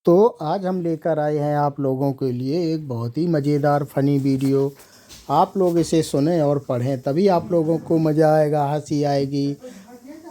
दोस्तों, आज हम लेकर आए हैं आप लोगों के लिए एक बहुत ही मज़ेदार फ़नी वीडियो। आप लोग इसे सुनें और पढ़ें, तभी आप लोगों को मज़ा आएगा, हंसी आएगी।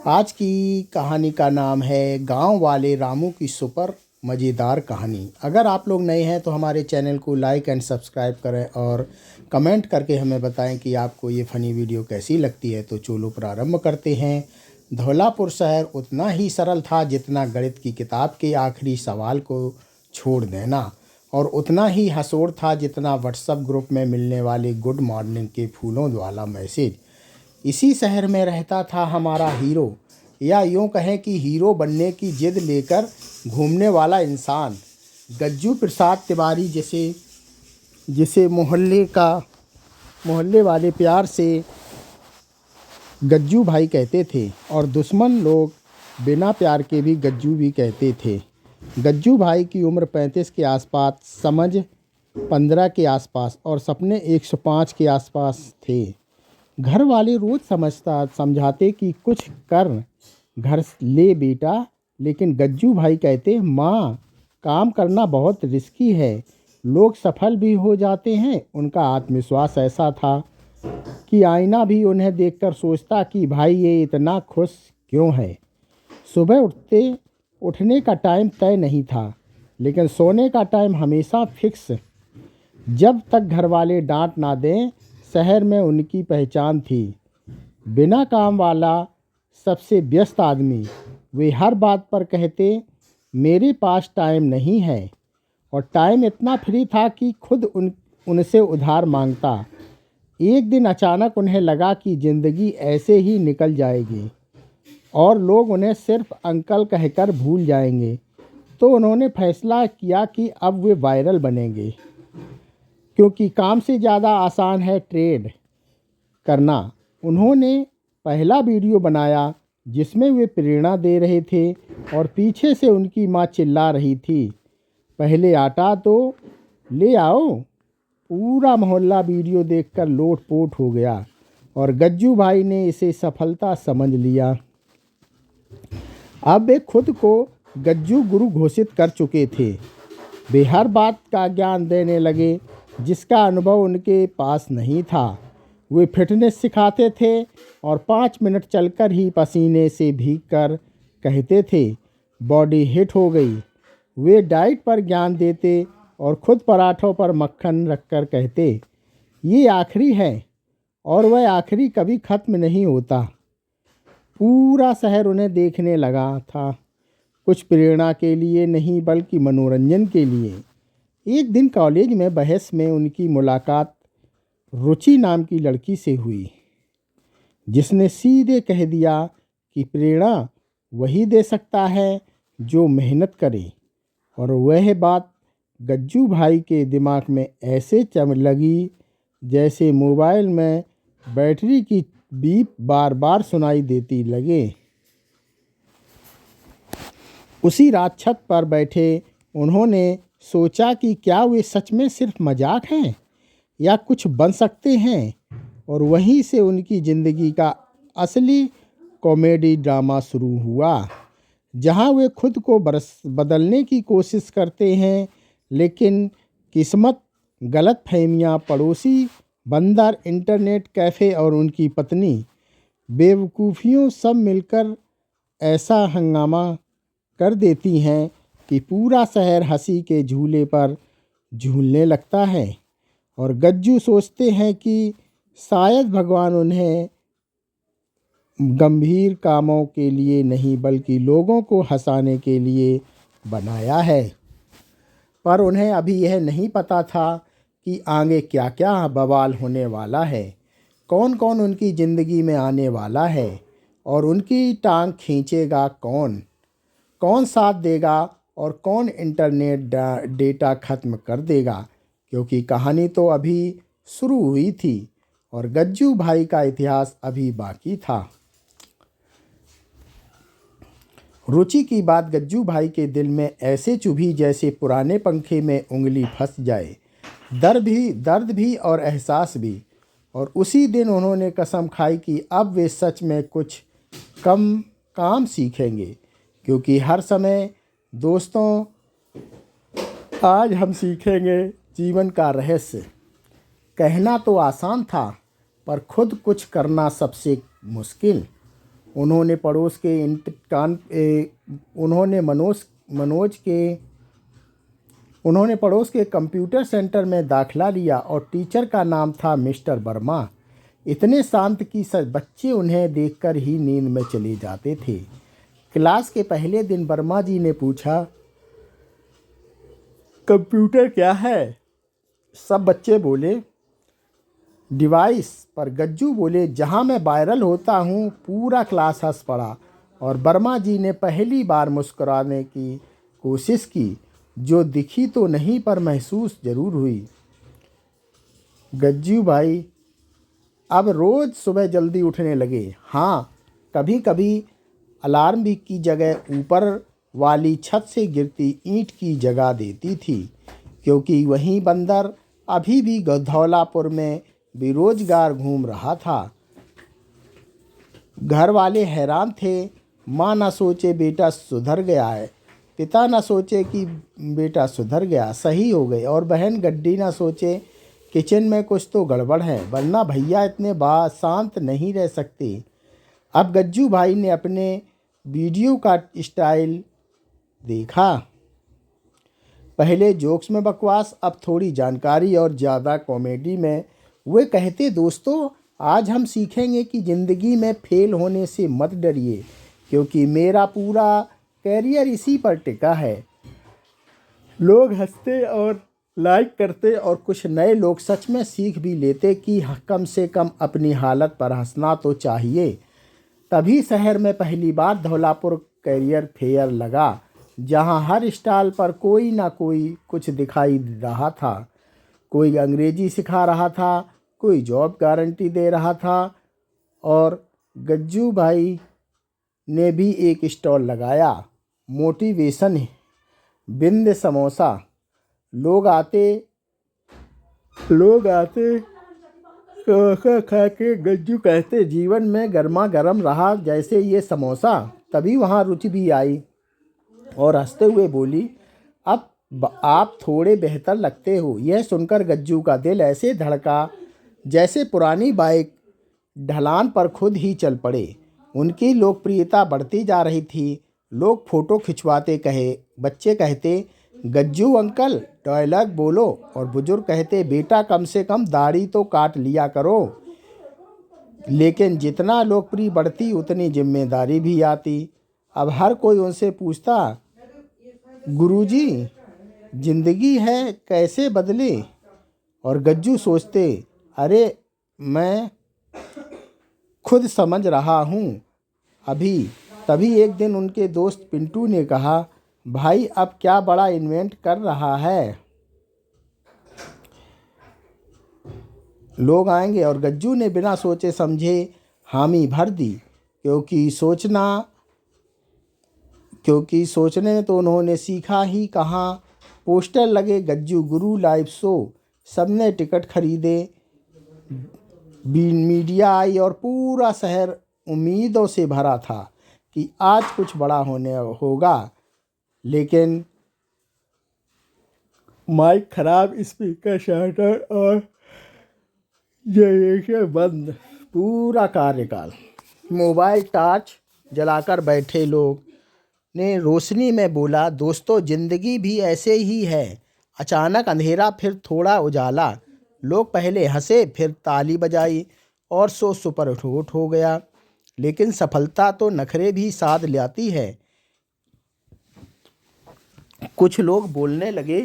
आज की कहानी का नाम है गांव वाले रामू की सुपर मज़ेदार कहानी। अगर आप लोग नए हैं तो हमारे चैनल को लाइक एंड सब्सक्राइब करें और कमेंट करके हमें बताएं कि आपको ये फ़नी वीडियो कैसी लगती है। तो चलो प्रारंभ करते हैं। धौलापुर शहर उतना ही सरल था जितना गणित की किताब के आखिरी सवाल को छोड़ देना, और उतना ही हंसोड़ था जितना व्हाट्सएप ग्रुप में मिलने वाले गुड मॉर्निंग के फूलों वाला मैसेज। इसी शहर में रहता था हमारा हीरो, या यूँ कहें कि हीरो बनने की जिद लेकर घूमने वाला इंसान, गज्जू प्रसाद तिवारी, जिसे मोहल्ले वाले प्यार से गज्जू भाई कहते थे, और दुश्मन लोग बिना प्यार के भी गज्जू भी कहते थे। गज्जू भाई की उम्र 35 के आसपास, समझ 15 के आसपास और सपने 105 के आसपास थे। घर वाले रोज़ समझाते कि कुछ कर घर ले बेटा, लेकिन गज्जू भाई कहते माँ काम करना बहुत रिस्की है, लोग सफल भी हो जाते हैं। उनका आत्मविश्वास ऐसा था कि आईना भी उन्हें देखकर सोचता कि भाई ये इतना खुश क्यों है। सुबह उठने का टाइम तय नहीं था, लेकिन सोने का टाइम हमेशा फिक्स। जब तक घर वाले डांट ना दें, शहर में उनकी पहचान थी बिना काम वाला, सबसे व्यस्त आदमी। वे हर बात पर कहते मेरे पास टाइम नहीं है, और टाइम इतना फ्री था कि खुद उनसे उधार मांगता। एक दिन अचानक उन्हें लगा कि ज़िंदगी ऐसे ही निकल जाएगी और लोग उन्हें सिर्फ अंकल कहकर भूल जाएंगे। तो उन्होंने फैसला किया कि अब वे वायरल बनेंगे, क्योंकि काम से ज़्यादा आसान है ट्रेड करना। उन्होंने पहला वीडियो बनाया जिसमें वे प्रेरणा दे रहे थे और पीछे से उनकी माँ चिल्ला रही थी, पहले आटा तो ले आओ। पूरा मोहल्ला वीडियो देखकर लोटपोट हो गया और गज्जू भाई ने इसे सफलता समझ लिया। अब वे खुद को गज्जू गुरु घोषित कर चुके थे। वे हर बात का ज्ञान देने लगे जिसका अनुभव उनके पास नहीं था। वे फिटनेस सिखाते थे और 5 मिनट चलकर ही पसीने से भीगकर कहते थे बॉडी हिट हो गई। वे डाइट पर ज्ञान देते और खुद पराठों पर मक्खन रखकर कहते ये आखिरी है, और वह आखिरी कभी ख़त्म नहीं होता। पूरा शहर उन्हें देखने लगा था, कुछ प्रेरणा के लिए नहीं बल्कि मनोरंजन के लिए। एक दिन कॉलेज में बहस में उनकी मुलाकात रुचि नाम की लड़की से हुई, जिसने सीधे कह दिया कि प्रेरणा वही दे सकता है जो मेहनत करे। और वह बात गज्जू भाई के दिमाग में ऐसे चम लगी जैसे मोबाइल में बैटरी की बीप बार बार सुनाई देती लगे। उसी रात छत पर बैठे उन्होंने सोचा कि क्या वे सच में सिर्फ मजाक हैं या कुछ बन सकते हैं, और वहीं से उनकी ज़िंदगी का असली कॉमेडी ड्रामा शुरू हुआ, जहां वे खुद को बदलने की कोशिश करते हैं, लेकिन किस्मत, गलतफहमियां, पड़ोसी, बंदर, इंटरनेट कैफ़े और उनकी पत्नी बेवकूफ़ियों सब मिलकर ऐसा हंगामा कर देती हैं कि पूरा शहर हंसी के झूले पर झूलने लगता है। और गज्जू सोचते हैं कि शायद भगवान उन्हें गंभीर कामों के लिए नहीं बल्कि लोगों को हंसाने के लिए बनाया है। पर उन्हें अभी यह नहीं पता था कि आगे क्या क्या बवाल होने वाला है, कौन कौन उनकी ज़िंदगी में आने वाला है, और उनकी टांग खींचेगा कौन, कौन साथ देगा और कौन इंटरनेट डेटा ख़त्म कर देगा। क्योंकि कहानी तो अभी शुरू हुई थी और गज्जू भाई का इतिहास अभी बाकी था। रुचि की बात गज्जू भाई के दिल में ऐसे चुभी जैसे पुराने पंखे में उंगली फंस जाए। दर्द भी और एहसास भी। और उसी दिन उन्होंने कसम खाई कि अब वे सच में कुछ कम काम सीखेंगे, क्योंकि हर समय दोस्तों आज हम सीखेंगे जीवन का रहस्य। कहना तो आसान था, पर खुद कुछ करना सबसे मुश्किल। उन्होंने पड़ोस के इंतकान ए, उन्होंने मनोज मनोज के उन्होंने पड़ोस के कंप्यूटर सेंटर में दाखिला लिया और टीचर का नाम था मिस्टर वर्मा। इतने शांत कि बच्चे उन्हें देखकर ही नींद में चले जाते थे। क्लास के पहले दिन वर्मा जी ने पूछा, कंप्यूटर क्या है? सब बच्चे बोले, डिवाइस। पर गज्जू बोले, जहाँ मैं वायरल होता हूँ। पूरा क्लास हंस पड़ा और वर्मा जी ने पहली बार मुस्कुराने की कोशिश की, जो दिखी तो नहीं पर महसूस जरूर हुई। गज्जू भाई अब रोज़ सुबह जल्दी उठने लगे। हाँ, कभी कभी अलार्म भी की जगह ऊपर वाली छत से गिरती ईंट की जगह देती थी, क्योंकि वहीं बंदर अभी भी धौलापुर में बेरोजगार घूम रहा था। घर वाले हैरान थे। माँ न सोचे बेटा सुधर गया है, पिता न सोचे कि बेटा सुधर गया, सही हो गए, और बहन गड्डी न सोचे किचन में कुछ तो गड़बड़ है, वरना भैया इतने शांत नहीं रह सकते। अब गज्जू भाई ने अपने वीडियो का स्टाइल देखा। पहले जोक्स में बकवास, अब थोड़ी जानकारी और ज़्यादा कॉमेडी में। वे कहते, दोस्तों आज हम सीखेंगे कि ज़िंदगी में फेल होने से मत डरिए, क्योंकि मेरा पूरा कैरियर इसी पर टिका है। लोग हंसते और लाइक करते और कुछ नए लोग सच में सीख भी लेते कि कम से कम अपनी हालत पर हंसना तो चाहिए। तभी शहर में पहली बार धौलापुर कैरियर फेयर लगा, जहां हर स्टॉल पर कोई ना कोई कुछ दिखाई रहा था। कोई अंग्रेजी सिखा रहा था, कोई जॉब गारंटी दे रहा था, और गज्जू भाई ने भी एक स्टॉल लगाया, मोटिवेशन बिंद समोसा। लोग आते खा के गज्जू कहते, जीवन में गर्मा गर्म रहा जैसे ये समोसा। तभी वहाँ रुचि भी आई और हंसते हुए बोली, अब आप थोड़े बेहतर लगते हो। यह सुनकर गज्जू का दिल ऐसे धड़का जैसे पुरानी बाइक ढलान पर खुद ही चल पड़े। उनकी लोकप्रियता बढ़ती जा रही थी। लोग फोटो खिंचवाते कहे, बच्चे कहते, गज्जू अंकल डायलॉग बोलो, और बुजुर्ग कहते, बेटा कम से कम दाढ़ी तो काट लिया करो। लेकिन जितना लोकप्रिय बढ़ती उतनी जिम्मेदारी भी आती। अब हर कोई उनसे पूछता, गुरुजी जिंदगी है कैसे बदले? और गज्जू सोचते, अरे मैं खुद समझ रहा हूँ अभी। तभी एक दिन उनके दोस्त पिंटू ने कहा, भाई अब क्या बड़ा इन्वेंट कर रहा है, लोग आएंगे। और गज्जू ने बिना सोचे समझे हामी भर दी, क्योंकि सोचने में तो उन्होंने सीखा ही कहाँ। पोस्टर लगे, गज्जू गुरु लाइव शो, सबने टिकट खरीदे, मीडिया आई और पूरा शहर उम्मीदों से भरा था कि आज कुछ बड़ा होने होगा। लेकिन माइक खराब, स्पीकर शटर और जनरेटर बंद। पूरा कार्यकाल मोबाइल टॉर्च जलाकर बैठे लोग ने रोशनी में बोला, दोस्तों ज़िंदगी भी ऐसे ही है। अचानक अंधेरा, फिर थोड़ा उजाला। लोग पहले हंसे, फिर ताली बजाई और शो सुपर हिट हो गया। लेकिन सफलता तो नखरे भी साथ लाती है। कुछ लोग बोलने लगे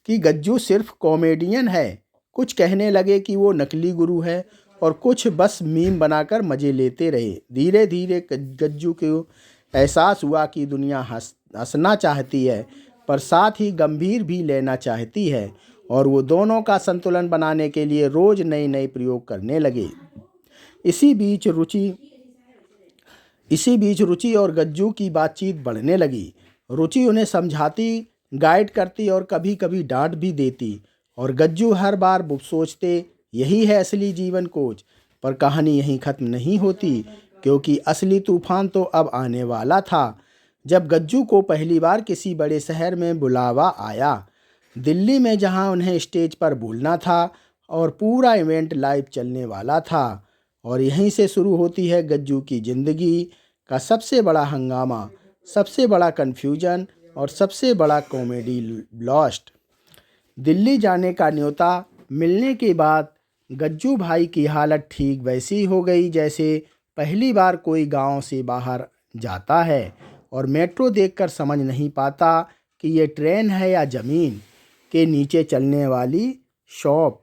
कि गज्जू सिर्फ कॉमेडियन है, कुछ कहने लगे कि वो नकली गुरु है, और कुछ बस मीम बनाकर मज़े लेते रहे। धीरे धीरे गज्जू को एहसास हुआ कि दुनिया हंसना चाहती है, पर साथ ही गंभीर भी लेना चाहती है, और वो दोनों का संतुलन बनाने के लिए रोज़ नए नए प्रयोग करने लगे। इसी बीच रुचि और गज्जू की बातचीत बढ़ने लगी। रुचि उन्हें समझाती, गाइड करती और कभी कभी डांट भी देती, और गज्जू हर बार सोचते, यही है असली जीवन कोच। पर कहानी यहीं ख़त्म नहीं होती, क्योंकि असली तूफान तो अब आने वाला था। जब गज्जू को पहली बार किसी बड़े शहर में बुलावा आया, दिल्ली में, जहां उन्हें स्टेज पर बोलना था और पूरा इवेंट लाइव चलने वाला था। और यहीं से शुरू होती है गज्जू की ज़िंदगी का सबसे बड़ा हंगामा, सबसे बड़ा कन्फ्यूजन और सबसे बड़ा कॉमेडी ब्लास्ट। दिल्ली जाने का न्योता मिलने के बाद गज्जू भाई की हालत ठीक वैसी हो गई जैसे पहली बार कोई गांव से बाहर जाता है और मेट्रो देखकर समझ नहीं पाता कि ये ट्रेन है या ज़मीन के नीचे चलने वाली शॉप।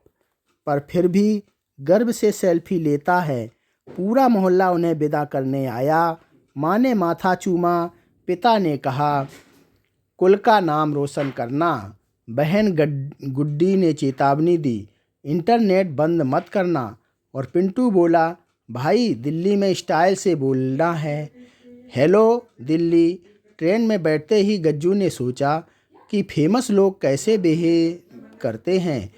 पर फिर भी गर्व से सेल्फी लेता है। पूरा मोहल्ला उन्हें विदा करने आया। माँ ने माथा चूमा, पिता ने कहा कुल का नाम रोशन करना, बहन गुड्डी ने चेतावनी दी इंटरनेट बंद मत करना, और पिंटू बोला भाई दिल्ली में स्टाइल से बोलना है। हेलो दिल्ली। ट्रेन में बैठते ही गज्जू ने सोचा कि फेमस लोग कैसे बिहेव करते हैं,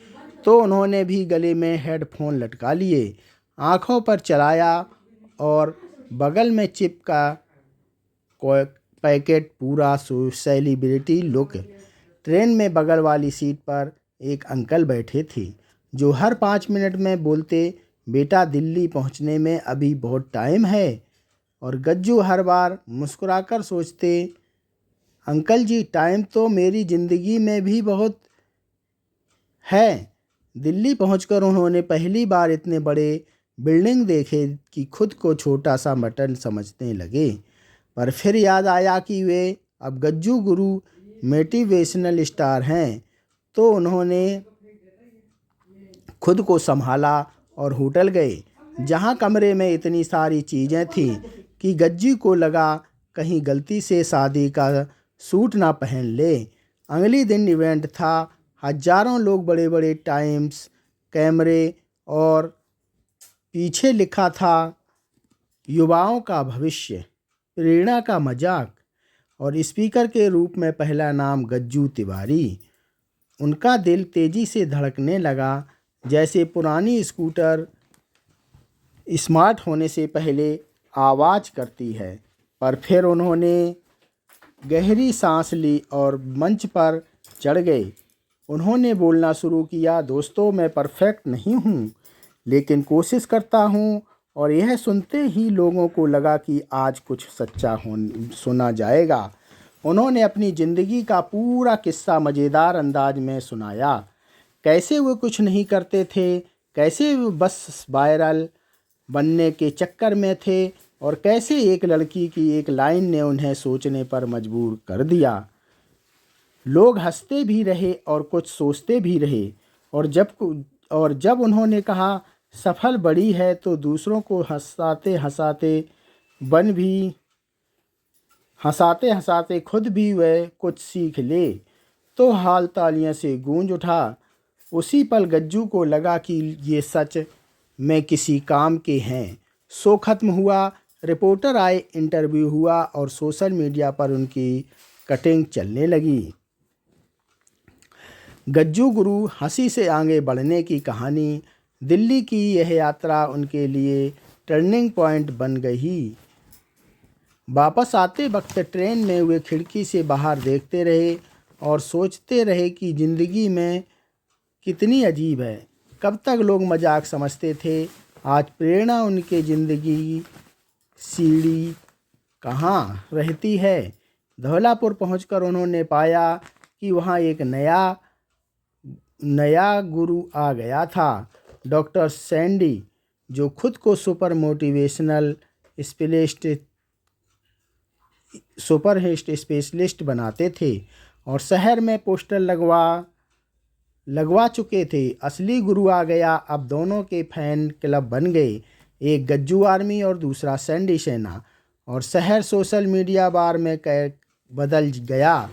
तो उन्होंने भी गले में हेडफोन लटका लिए, आँखों पर चलाया और बगल में चिप का पैकेट पूरा सेलिब्रिटी लुक। ट्रेन में बगल वाली सीट पर एक अंकल बैठे थे जो हर 5 मिनट में बोलते बेटा दिल्ली पहुंचने में अभी बहुत टाइम है, और गज्जू हर बार मुस्कुराकर सोचते अंकल जी टाइम तो मेरी ज़िंदगी में भी बहुत है। दिल्ली पहुंचकर उन्होंने पहली बार इतने बड़े बिल्डिंग देखे कि खुद को छोटा सा मटन समझने लगे। पर फिर याद आया कि वे अब गज्जू गुरु मोटिवेशनल स्टार हैं, तो उन्होंने खुद को संभाला और होटल गए, जहां कमरे में इतनी सारी चीज़ें थीं कि गज्जू को लगा कहीं गलती से शादी का सूट ना पहन ले। अगले दिन इवेंट था। हजारों लोग, बड़े बड़े टाइम्स कैमरे, और पीछे लिखा था युवाओं का भविष्य, प्रेरणा का मजाक, और स्पीकर के रूप में पहला नाम गज्जू तिवारी। उनका दिल तेजी से धड़कने लगा जैसे पुरानी स्कूटर स्मार्ट होने से पहले आवाज़ करती है। पर फिर उन्होंने गहरी सांस ली और मंच पर चढ़ गए। उन्होंने बोलना शुरू किया दोस्तों मैं परफेक्ट नहीं हूँ, लेकिन कोशिश करता हूँ। और यह सुनते ही लोगों को लगा कि आज कुछ सच्चा सुना जाएगा। उन्होंने अपनी ज़िंदगी का पूरा किस्सा मज़ेदार अंदाज में सुनाया। कैसे वो कुछ नहीं करते थे, कैसे वो बस वायरल बनने के चक्कर में थे, और कैसे एक लड़की की एक लाइन ने उन्हें सोचने पर मजबूर कर दिया। लोग हंसते भी रहे और कुछ सोचते भी रहे। और जब उन्होंने कहा सफल बड़ी है, तो दूसरों को हंसाते हंसाते खुद भी वह कुछ सीख ले, तो हाल तालियों से गूंज उठा। उसी पल गज्जू को लगा कि ये सच में किसी काम के हैं। शो खत्म हुआ, रिपोर्टर आए, इंटरव्यू हुआ और सोशल मीडिया पर उनकी कटिंग चलने लगी। गज्जू गुरु हंसी से आगे बढ़ने की कहानी। दिल्ली की यह यात्रा उनके लिए टर्निंग पॉइंट बन गई। वापस आते वक्त ट्रेन में वे खिड़की से बाहर देखते रहे और सोचते रहे कि ज़िंदगी में कितनी अजीब है। कब तक लोग मजाक समझते थे, आज प्रेरणा उनके ज़िंदगी सीढ़ी कहाँ रहती है। धौलापुर पहुंचकर उन्होंने पाया कि वहाँ एक नया गुरु आ गया था, डॉक्टर सैंडी, जो खुद को सुपर स्पेशलिस्ट बनाते थे और शहर में पोस्टर लगवा चुके थे। असली गुरु आ गया। अब दोनों के फैन क्लब बन गए, एक गज्जू आर्मी और दूसरा सैंडी सेना, और शहर सोशल मीडिया बार में बदल गया।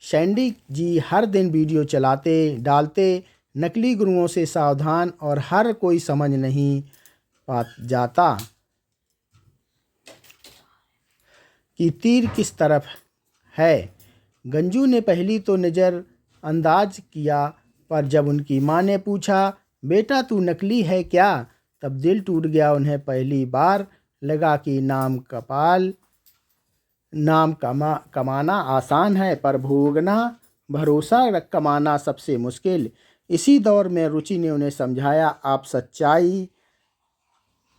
सैंडी जी हर दिन वीडियो डालते, नकली गुरुओं से सावधान, और हर कोई समझ नहीं पा जाता कि तीर किस तरफ है। गंजू ने पहली तो नज़र अंदाज किया, पर जब उनकी माँ ने पूछा बेटा तू नकली है क्या, तब दिल टूट गया। उन्हें पहली बार लगा कि नाम कमाना आसान है, पर भोगना भरोसा कमाना सबसे मुश्किल। इसी दौर में रुचि ने उन्हें समझाया, आप सच्चाई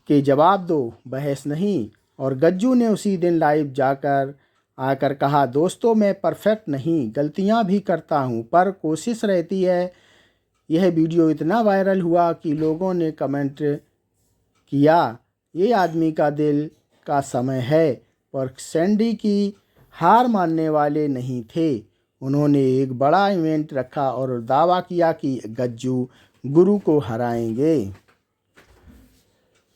के जवाब दो, बहस नहीं। और गज्जू ने उसी दिन लाइव जाकर आकर कहा, दोस्तों मैं परफेक्ट नहीं, गलतियां भी करता हूं, पर कोशिश रहती है। यह वीडियो इतना वायरल हुआ कि लोगों ने कमेंट किया, ये आदमी का दिल का समय है। पर सैंडी की हार मानने वाले नहीं थे। उन्होंने एक बड़ा इवेंट रखा और दावा किया कि गज्जू गुरु को हराएंगे।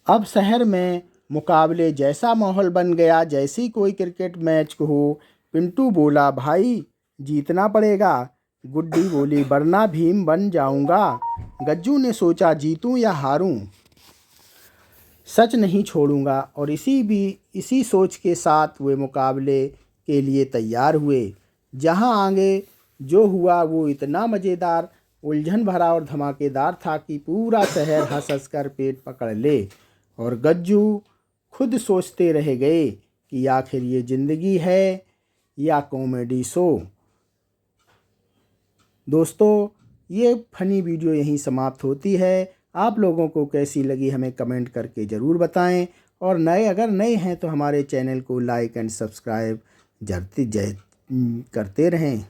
अब शहर में मुकाबले जैसा माहौल बन गया, जैसी कोई क्रिकेट मैच हो। पिंटू बोला, भाई जीतना पड़ेगा। गुड्डी बोली, वरना भीम बन जाऊंगा। गज्जू ने सोचा, जीतूं या हारूं, सच नहीं छोड़ूंगा। और इसी सोच के साथ वे मुकाबले के लिए तैयार हुए। जहां आगे जो हुआ वो इतना मज़ेदार, उलझन भरा और धमाकेदार था कि पूरा शहर हंस हंस कर पेट पकड़ ले। और गज्जू खुद सोचते रह गए कि आखिर ये ज़िंदगी है या कॉमेडी शो। दोस्तों, ये फ़नी वीडियो यहीं समाप्त होती है। आप लोगों को कैसी लगी हमें कमेंट करके ज़रूर बताएं। और अगर नए हैं तो हमारे चैनल को लाइक एंड सब्सक्राइब करते रहें।